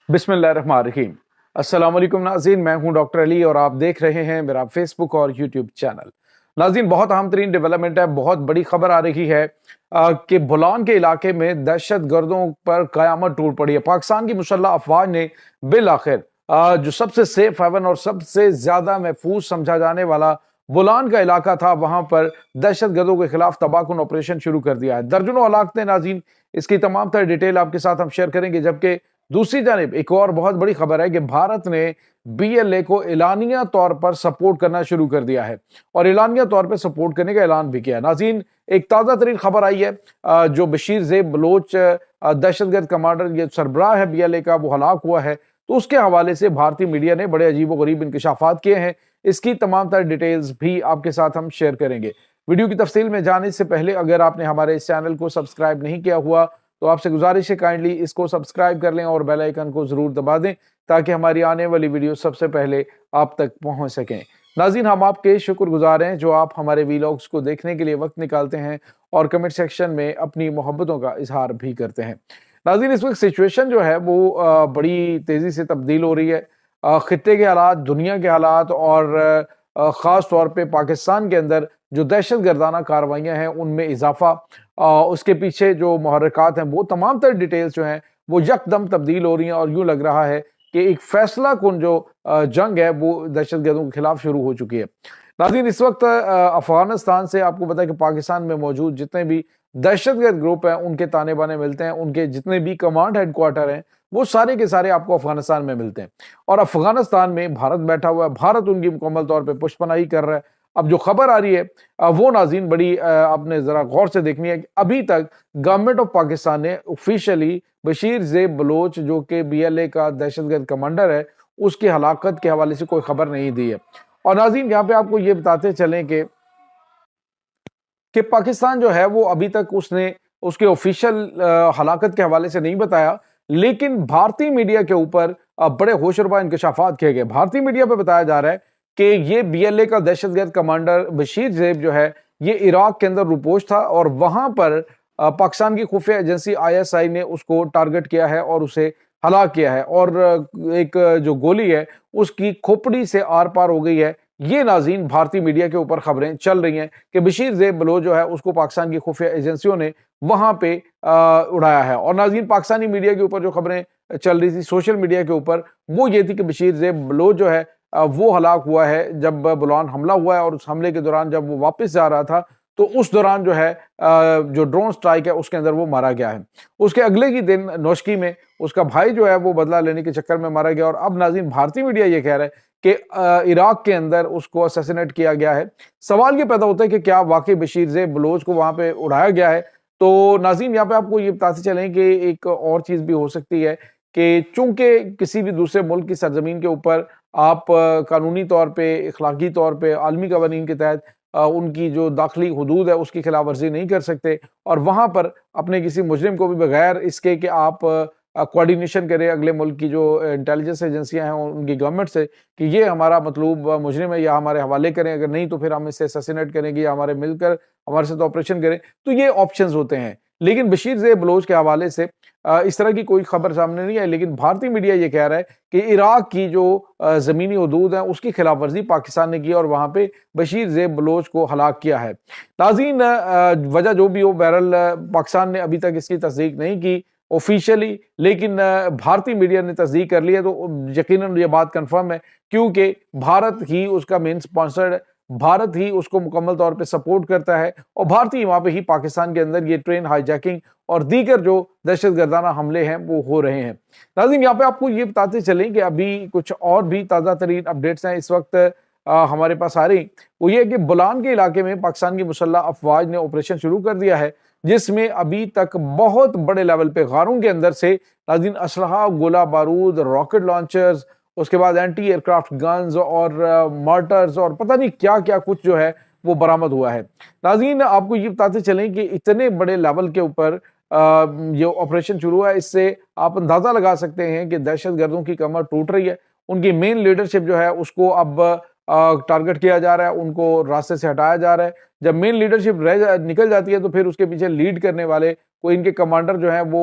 बिस्मिल्लाहिर्रहमानिर्रहीम। अस्सलाम वालेकुम नाज़रीन, मैं हूं डॉक्टर अली और आप देख रहे हैं मेरा फेसबुक और यूट्यूब चैनल। नाज़रीन, बहुत अहम तरीन डेवलपमेंट है, बहुत बड़ी खबर आ रही है कि बुलान के इलाके में दहशत गर्दों पर कयामत टूट पड़ी है। पाकिस्तान की मुसल्लह अफवाज ने बिल आखिर जो सबसे सेफ हेवन और सबसे ज्यादा महफूज समझा जाने वाला बुलान का इलाका था, वहां पर दहशत गर्दों के खिलाफ तबाहकुन ऑपरेशन शुरू कर दिया है। दर्जनों हलाकतें नाज़रीन, इसकी तमाम तर डिटेल आपके साथ हम शेयर करेंगे। जबकि दूसरी जानिब एक और बहुत बड़ी खबर है कि भारत ने बीएलए को एलानिया तौर पर सपोर्ट करना शुरू कर दिया है और एलानिया तौर पर सपोर्ट करने का ऐलान भी किया है। नाज़रीन, एक ताज़ा तरीन खबर आई है, जो बशीर ज़ेब बलोच दहशतगर्द कमांडर, ये सरबराह है बीएलए का, वो हलाक हुआ है। तो उसके हवाले से भारतीय मीडिया ने बड़े अजीब व गरीब इंकशाफात किए हैं। इसकी तमाम तर डिटेल्स भी आपके साथ हम शेयर करेंगे। वीडियो की तफसील में जाने से पहले अगर आपने हमारे इस चैनल को सब्सक्राइब नहीं किया हुआ तो आपसे गुजारिश है काइंडली इसको सब्सक्राइब कर लें और बेल आइकन को जरूर दबा दें ताकि हमारी आने वाली वीडियो सबसे पहले आप तक पहुंच सकें। नाज़रीन, हम आपके शुक्रगुजार हैं जो आप हमारे वीलॉग्स को देखने के लिए वक्त निकालते हैं और कमेंट सेक्शन में अपनी मोहब्बतों का इजहार भी करते हैं। नाज़रीन, इस वक्त सिचुएशन जो है वो बड़ी तेजी से तब्दील हो रही है। खित्ते के हालात, दुनिया के हालात और ख़ास तौर पे पाकिस्तान के अंदर जो दहशत गर्दाना कार्रवाइयाँ हैं उनमें इजाफा, उसके पीछे जो मुहर्रिकात हैं, वो तमाम तर डिटेल्स जो हैं वो यकदम तब्दील हो रही हैं और यूँ लग रहा है कि एक फैसला कुन जो जंग है वो दहशत गर्दों के खिलाफ शुरू हो चुकी है। नाज़रीन, इस वक्त अफगानिस्तान से आपको पता है कि पाकिस्तान में मौजूद जितने भी दहशतगर्द ग्रुप हैं उनके ताने बाने मिलते हैं, उनके जितने भी कमांड हेडक्वार्टर हैं वो सारे के सारे आपको अफगानिस्तान में मिलते हैं और अफगानिस्तान में भारत बैठा हुआ है। भारत उनकी मुकम्मल तौर पर पुष्पनाही कर रहा है। अब जो खबर आ रही है वो नाज़रीन बड़ी आपने जरा गौर से देखनी है कि अभी तक गवर्नमेंट ऑफ पाकिस्तान ने ऑफिशियली बशीर ज़ेब बलोच जो कि बीएलए का दहशतगर्द कमांडर है उसकी हलाकत के हवाले से कोई खबर नहीं दी है। और नाज़रीन, यहाँ पे आपको ये बताते चलें कि पाकिस्तान जो है वो अभी तक उसने उसके ऑफिशियल हलाकत के हवाले से नहीं बताया, लेकिन भारतीय मीडिया के ऊपर बड़े होशरुबा इंकशाफात किए गए। भारतीय मीडिया पे बताया जा रहा है कि ये बीएलए का दहशतगर्द कमांडर बशीर ज़ेब जो है ये इराक के अंदर रुपोश था और वहां पर पाकिस्तान की खुफिया एजेंसी आईएसआई ने उसको टारगेट किया है और उसे हलाक किया है और एक जो गोली है उसकी खोपड़ी से आर पार हो गई है। ये नाज़रीन भारतीय मीडिया के ऊपर खबरें चल रही हैं कि बशीर ज़ेब बलोच जो है उसको पाकिस्तान की खुफिया एजेंसियों ने वहां पे उड़ाया है। और नाज़रीन, पाकिस्तानी मीडिया के ऊपर जो खबरें चल रही थी सोशल मीडिया के ऊपर वो ये थी कि बशीर ज़ेब बलोच जो है वो हलाक हुआ है जब बुलान हमला हुआ है और उस हमले के दौरान जब वो वापस जा रहा था तो उस दौरान जो है जो ड्रोन स्ट्राइक है उसके अंदर वो मारा गया है। उसके अगले ही दिन नौशकी में उसका भाई जो है वो बदला लेने के चक्कर में मारा गया और अब नाज़रीन भारतीय मीडिया ये कह रहा है कि इराक के अंदर उसको असैसिनेट किया गया है। सवाल ये पैदा होता है कि क्या वाकई बशीर ज़ेब बलोच को वहां पे उड़ाया गया है? तो नाज़रीन, यहाँ पे आपको ये बताते चलें कि एक और चीज भी हो सकती है कि चूंकि किसी भी दूसरे मुल्क की सरजमीन के ऊपर आप कानूनी तौर पे, इखलाकी तौर पे, आलमी कवानीन के तहत उनकी जो दाखिली हुदूद है उसकी खिलाफ वर्जी नहीं कर सकते और वहां पर अपने किसी मुजरिम को भी बगैर इसके कि आप कोऑर्डिनेशन करें अगले मुल्क की जो इंटेलिजेंस एजेंसियां हैं उनकी गवर्नमेंट से कि ये हमारा मतलूब मुजरिम है या हमारे हवाले करें, अगर नहीं तो फिर हम इससे असैसिनेट करेंगे या हमारे मिलकर हमारे साथ ऑपरेशन करें, तो ये ऑप्शंस होते हैं। लेकिन बशीर ज़ेब बलोच के हवाले से इस तरह की कोई खबर सामने नहीं आई, लेकिन भारतीय मीडिया ये कह रहा है कि इराक की जो ज़मीनी हदूद है उसकी खिलाफ वर्जी पाकिस्तान ने की और वहाँ पे बशीर ज़ेब बलोच को हलाक किया है। नाज़रीन, वजह जो भी हो, बहरहाल पाकिस्तान ने अभी तक इसकी तस्दीक नहीं की ऑफिशियली, लेकिन भारतीय मीडिया ने तस्दीक कर लिया तो यकीनन ये बात कंफर्म है क्योंकि भारत ही उसका मेन स्पॉन्सर है, भारत ही उसको मुकम्मल तौर पे सपोर्ट करता है और भारतीय वहां पे ही पाकिस्तान के अंदर ये ट्रेन हाईजैकिंग और दीगर जो दहशतगर्दाना हमले हैं वो हो रहे हैं। नाज़रीन, यहाँ पे आपको ये बताते चलें कि अभी कुछ और भी ताज़ा तरीन अपडेट्स हैं इस वक्त हमारे पास आ रही। वो ये कि बुलान के इलाके में पाकिस्तान की मुसल्लह अफवाज ने ऑपरेशन शुरू कर दिया है जिसमें अभी तक बहुत बड़े लेवल पे गारों के अंदर से नाज़रीन असलहा, गोला बारूद, रॉकेट लॉन्चर्स, उसके बाद एंटी एयरक्राफ्ट गन्स और मार्टर्स और पता नहीं क्या क्या कुछ जो है वो बरामद हुआ है। नाज़रीन, आपको ये बताते चलें कि इतने बड़े लेवल के ऊपर ये ऑपरेशन शुरू हुआ है, इससे आप अंदाजा लगा सकते हैं कि दहशत गर्दों की कमर टूट रही है। उनकी मेन लीडरशिप जो है उसको अब टारगेट किया जा रहा है, उनको रास्ते से हटाया जा रहा है। जब मेन लीडरशिप निकल जाती है तो फिर उसके पीछे लीड करने वाले कोई इनके कमांडर जो हैं वो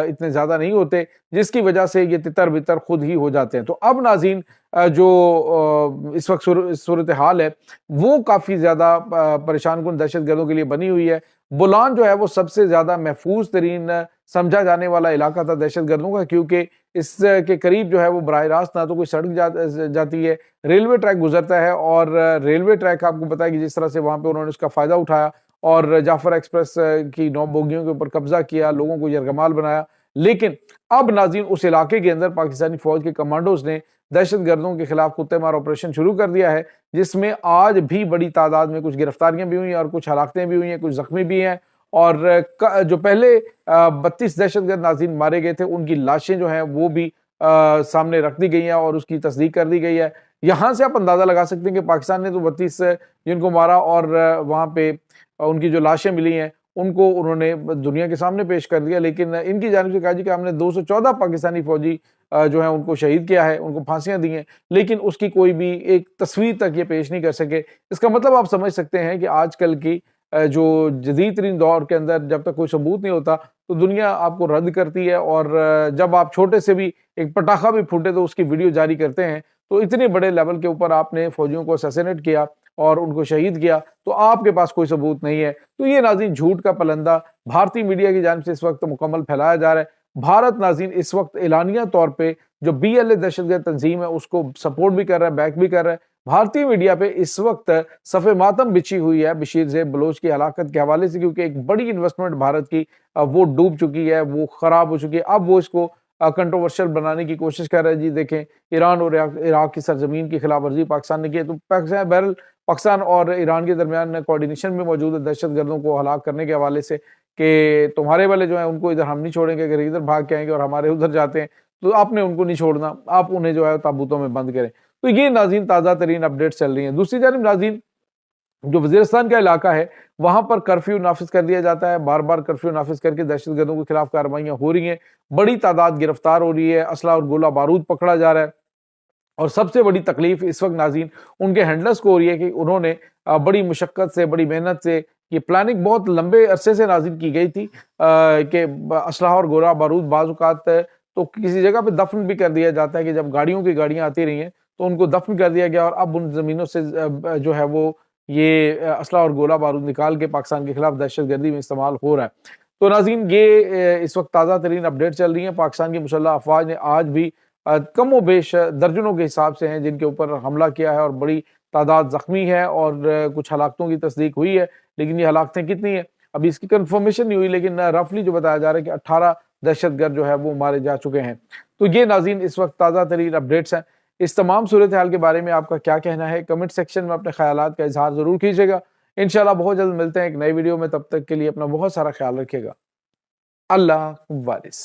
इतने ज़्यादा नहीं होते, जिसकी वजह से ये तितर-बितर खुद ही हो जाते हैं। तो अब नाज़रीन जो इस वक़्त सूरत हाल है, वो काफ़ी ज़्यादा परेशान-कुन दहशतगर्दों के लिए बनी हुई है। बोलान जो है वो सबसे ज़्यादा महफूज़ तरीन समझा जाने वाला इलाका था दहशतगर्दों का, क्योंकि इसके करीब जो है वो बराह रास्त ना तो कोई सड़क जाती है, रेलवे ट्रैक गुजरता है, और रेलवे ट्रैक आपको पता है कि जिस तरह से वहाँ पे उन्होंने उसका फ़ायदा उठाया और जाफर एक्सप्रेस की 9 बोगियों के ऊपर कब्जा किया, लोगों को यरगमाल बनाया। लेकिन अब नाज़रीन उस इलाके के अंदर पाकिस्तानी फ़ौज के कमांडोज़ ने दहशतगर्दों के खिलाफ कुत्ते मार ऑपरेशन शुरू कर दिया है, जिसमें आज भी बड़ी तादाद में कुछ गिरफ्तारियां भी हुई हैं और कुछ हलाकतें भी हुई हैं, कुछ जख्मी भी हैं। और जो पहले 32 दहशतगर्द नाज़रीन मारे गए थे, उनकी लाशें जो हैं वो भी सामने रख दी गई हैं और उसकी तस्दीक कर दी गई है। यहाँ से आप अंदाज़ा लगा सकते हैं कि पाकिस्तान ने तो 32 जिनको मारा, और वहाँ पे उनकी जो लाशें मिली हैं उनको उन्होंने दुनिया के सामने पेश कर दिया। लेकिन इनकी जानिब से कहा जी कि हमने 214 पाकिस्तानी फौजी जो है उनको शहीद किया है, उनको फांसियां दी हैं, लेकिन उसकी कोई भी एक तस्वीर तक ये पेश नहीं कर सके। इसका मतलब आप समझ सकते हैं कि आजकल की जो जदीद तरीन दौर के अंदर जब तक कोई सबूत नहीं होता तो दुनिया आपको रद्द करती है, और जब आप छोटे से भी एक पटाखा भी फूटे तो उसकी वीडियो जारी करते हैं। तो इतने बड़े लेवल के ऊपर आपने फौजियों को असैसिनेट किया और उनको शहीद किया, तो आपके पास कोई सबूत नहीं है। तो ये नाज़रीन झूठ का पलंदा भारतीय मीडिया की जानिब से इस वक्त मुकम्मल फैलाया जा रहा है। भारत नाज़रीन इस वक्त एलानिया तौर पे जो BLA दहशतगर्द तंजीम है उसको सपोर्ट भी कर रहा है, बैक भी कर रहा है। भारतीय मीडिया पे इस वक्त सफ़े मातम बिछी हुई है बशीर ज़ेब बलोच की हलाकत के हवाले से, क्योंकि एक बड़ी इन्वेस्टमेंट भारत की वो डूब चुकी है, वो खराब हो चुकी है। अब वो इसको कंट्रोवर्शियल बनाने की कोशिश कर रहे हैं। जी देखें, ईरान और इराक की सरजमीन की खिलाफ वर्जी पाकिस्तान ने की है, तो बहरहाल पाकिस्तान और ईरान के दरमियान कोऑर्डिनेशन में मौजूद है दहशतगर्दों को हलाक करने के हवाले से, कि तुम्हारे वाले जो है उनको इधर हम नहीं छोड़ेंगे, अगर इधर भाग के आएंगे और हमारे उधर जाते हैं तो आपने उनको नहीं छोड़ना, आप उन्हें जो है ताबूतों में बंद करें। तो ये नाज़रीन ताज़ा तरीन अपडेट चल रही हैं। दूसरी जानिब नाज़रीन जो वजीरिस्तान का इलाका है वहां पर कर्फ्यू नाफिज कर दिया जाता है, बार बार कर्फ्यू नाफिज करके दहशतगर्दों के खिलाफ कार्रवाइयां हो रही हैं, बड़ी तादाद गिरफ्तार हो रही है, असला और गोला बारूद पकड़ा जा रहा है। और सबसे बड़ी तकलीफ इस वक्त नाज़रीन उनके हैंडलर्स को हो रही है कि उन्होंने बड़ी मुशक्कत से, बड़ी मेहनत से, ये प्लानिंग बहुत लंबे अरसे से नाज़रीन की गई थी कि असलाह और गोला बारूद बाज़ औक़ात तो किसी जगह पे दफन भी कर दिया जाता है कि जब गाड़ियों की गाड़ियां आती रही हैं तो उनको दफन कर दिया गया, और अब उन ज़मीनों से जो है वो ये असला और गोला बारूद निकाल के पाकिस्तान के खिलाफ दहशतगर्दी में इस्तेमाल हो रहा है। तो नाज़रीन ये इस वक्त ताज़ा तरीन अपडेट चल रही है। पाकिस्तान की मुसल्लह अफवाज ने आज भी कम व बेश दर्जनों के हिसाब से हैं जिनके ऊपर हमला किया है, और बड़ी तादाद जख्मी है, और कुछ हलाकतों की तस्दीक हुई है। लेकिन ये हलाकतें कितनी है अभी इसकी कंफर्मेशन नहीं हुई, लेकिन रफली जो बताया जा रहा है कि 18 दहशतगर्द जो है वो मारे जा चुके हैं। तो ये नाज़रीन इस वक्त ताज़ा तरीन अपडेट्स हैं। इस तमाम सूरत हाल के बारे में आपका क्या कहना है, कमेंट सेक्शन में अपने ख्यालात का इजहार जरूर कीजिएगा। इंशाल्लाह बहुत जल्द मिलते हैं एक नई वीडियो में, तब तक के लिए अपना बहुत सारा ख्याल रखिएगा। अल्लाह वारिस।